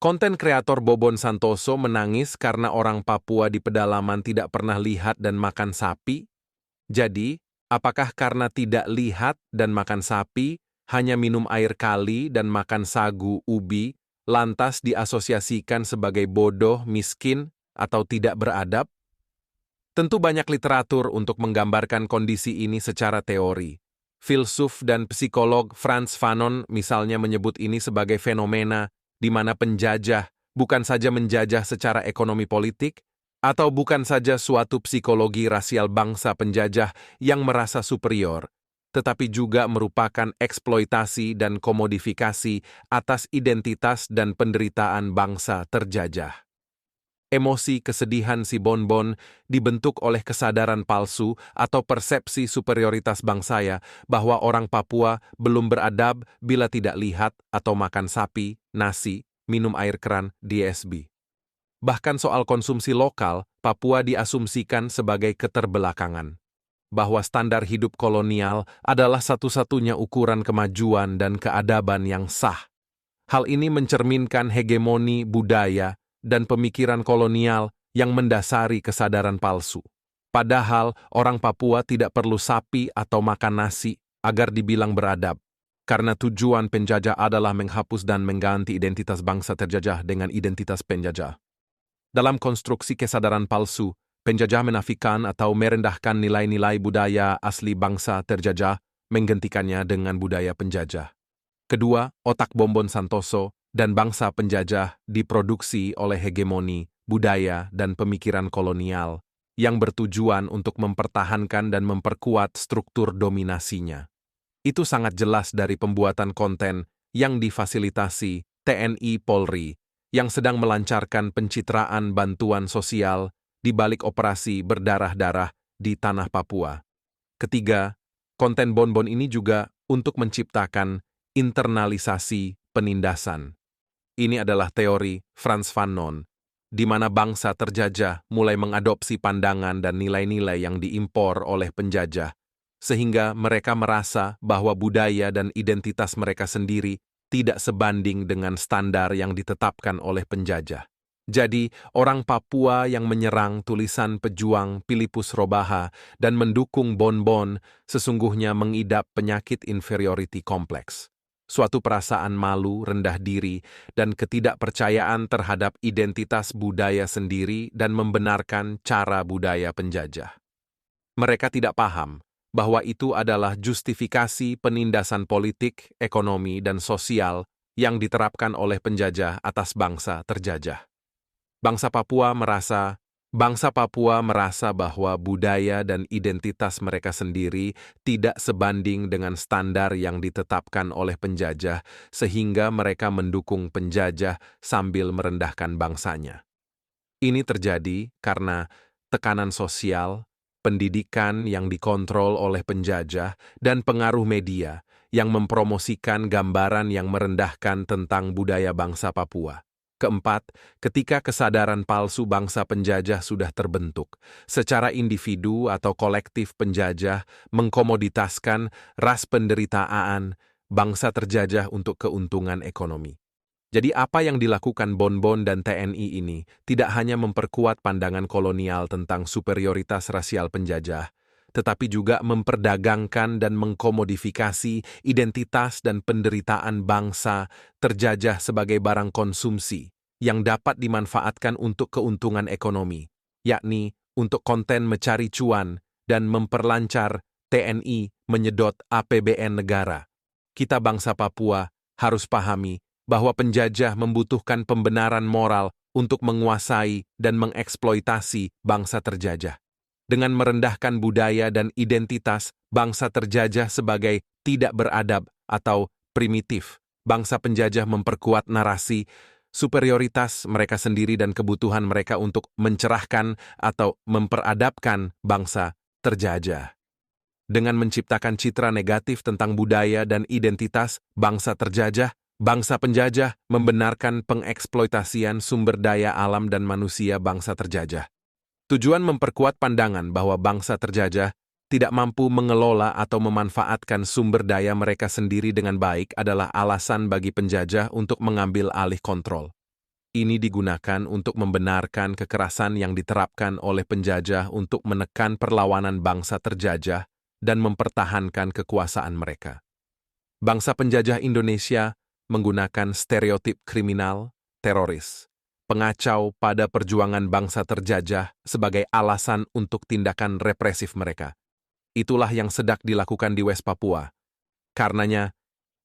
Konten kreator Bobon Santoso menangis karena orang Papua di pedalaman tidak pernah lihat dan makan sapi. Jadi, apakah karena tidak lihat dan makan sapi, hanya minum air kali dan makan sagu ubi, lantas diasosiasikan sebagai bodoh, miskin, atau tidak beradab? Tentu banyak literatur untuk menggambarkan kondisi ini secara teori. Filsuf dan psikolog Frantz Fanon misalnya menyebut ini sebagai fenomena di mana penjajah bukan saja menjajah secara ekonomi politik, atau bukan saja suatu psikologi rasial bangsa penjajah yang merasa superior, tetapi juga merupakan eksploitasi dan komodifikasi atas identitas dan penderitaan bangsa terjajah. Emosi kesedihan si Bonbon dibentuk oleh kesadaran palsu atau persepsi superioritas bangsaya bahwa orang Papua belum beradab bila tidak lihat atau makan sapi, nasi, minum air keran, DSB. Bahkan soal konsumsi lokal, Papua diasumsikan sebagai keterbelakangan. Bahwa standar hidup kolonial adalah satu-satunya ukuran kemajuan dan keadaban yang sah. Hal ini mencerminkan hegemoni budaya dan pemikiran kolonial yang mendasari kesadaran palsu. Padahal orang Papua tidak perlu sapi atau makan nasi agar dibilang beradab, karena tujuan penjajah adalah menghapus dan mengganti identitas bangsa terjajah dengan identitas penjajah. Dalam konstruksi kesadaran palsu, penjajah menafikan atau merendahkan nilai-nilai budaya asli bangsa terjajah, menggantikannya dengan budaya penjajah. Kedua, otak Bobon Santoso dan bangsa penjajah diproduksi oleh hegemoni, budaya, dan pemikiran kolonial yang bertujuan untuk mempertahankan dan memperkuat struktur dominasinya. Itu sangat jelas dari pembuatan konten yang difasilitasi TNI Polri yang sedang melancarkan pencitraan bantuan sosial di balik operasi berdarah-darah di tanah Papua. Ketiga, konten Bonbon ini juga untuk menciptakan internalisasi penindasan. Ini adalah teori Frantz Fanon, di mana bangsa terjajah mulai mengadopsi pandangan dan nilai-nilai yang diimpor oleh penjajah, sehingga mereka merasa bahwa budaya dan identitas mereka sendiri tidak sebanding dengan standar yang ditetapkan oleh penjajah. Jadi, orang Papua yang menyerang tulisan pejuang Philippus Robaha dan mendukung Bonbon sesungguhnya mengidap penyakit inferiority complex. Suatu perasaan malu, rendah diri, dan ketidakpercayaan terhadap identitas budaya sendiri dan membenarkan cara budaya penjajah. Mereka tidak paham bahwa itu adalah justifikasi penindasan politik, ekonomi, dan sosial yang diterapkan oleh penjajah atas bangsa terjajah. Bangsa Papua merasa bahwa budaya dan identitas mereka sendiri tidak sebanding dengan standar yang ditetapkan oleh penjajah, sehingga mereka mendukung penjajah sambil merendahkan bangsanya. Ini terjadi karena tekanan sosial, pendidikan yang dikontrol oleh penjajah, dan pengaruh media yang mempromosikan gambaran yang merendahkan tentang budaya bangsa Papua. Keempat, ketika kesadaran palsu bangsa penjajah sudah terbentuk, secara individu atau kolektif penjajah mengkomoditaskan ras penderitaan bangsa terjajah untuk keuntungan ekonomi. Jadi apa yang dilakukan Bonbon dan TNI ini tidak hanya memperkuat pandangan kolonial tentang superioritas rasial penjajah, tetapi juga memperdagangkan dan mengkomodifikasi identitas dan penderitaan bangsa terjajah sebagai barang konsumsi yang dapat dimanfaatkan untuk keuntungan ekonomi, yakni untuk konten mencari cuan dan memperlancar TNI menyedot APBN negara. Kita bangsa Papua harus pahami bahwa penjajah membutuhkan pembenaran moral untuk menguasai dan mengeksploitasi bangsa terjajah. Dengan merendahkan budaya dan identitas bangsa terjajah sebagai tidak beradab atau primitif, bangsa penjajah memperkuat narasi superioritas mereka sendiri dan kebutuhan mereka untuk mencerahkan atau memperadabkan bangsa terjajah. Dengan menciptakan citra negatif tentang budaya dan identitas bangsa terjajah, bangsa penjajah membenarkan pengeksploitasian sumber daya alam dan manusia bangsa terjajah. Tujuan memperkuat pandangan bahwa bangsa terjajah tidak mampu mengelola atau memanfaatkan sumber daya mereka sendiri dengan baik adalah alasan bagi penjajah untuk mengambil alih kontrol. Ini digunakan untuk membenarkan kekerasan yang diterapkan oleh penjajah untuk menekan perlawanan bangsa terjajah dan mempertahankan kekuasaan mereka. Bangsa penjajah Indonesia menggunakan stereotip kriminal, teroris, pengacau pada perjuangan bangsa terjajah sebagai alasan untuk tindakan represif mereka. Itulah yang sedang dilakukan di West Papua. Karenanya,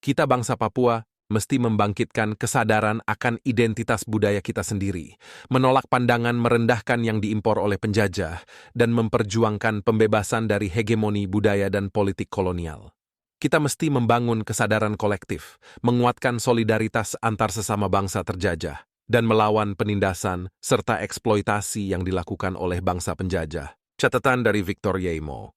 kita bangsa Papua mesti membangkitkan kesadaran akan identitas budaya kita sendiri, menolak pandangan merendahkan yang diimpor oleh penjajah, dan memperjuangkan pembebasan dari hegemoni budaya dan politik kolonial. Kita mesti membangun kesadaran kolektif, menguatkan solidaritas antar sesama bangsa terjajah, dan melawan penindasan serta eksploitasi yang dilakukan oleh bangsa penjajah. Catatan dari Victor Yeimo.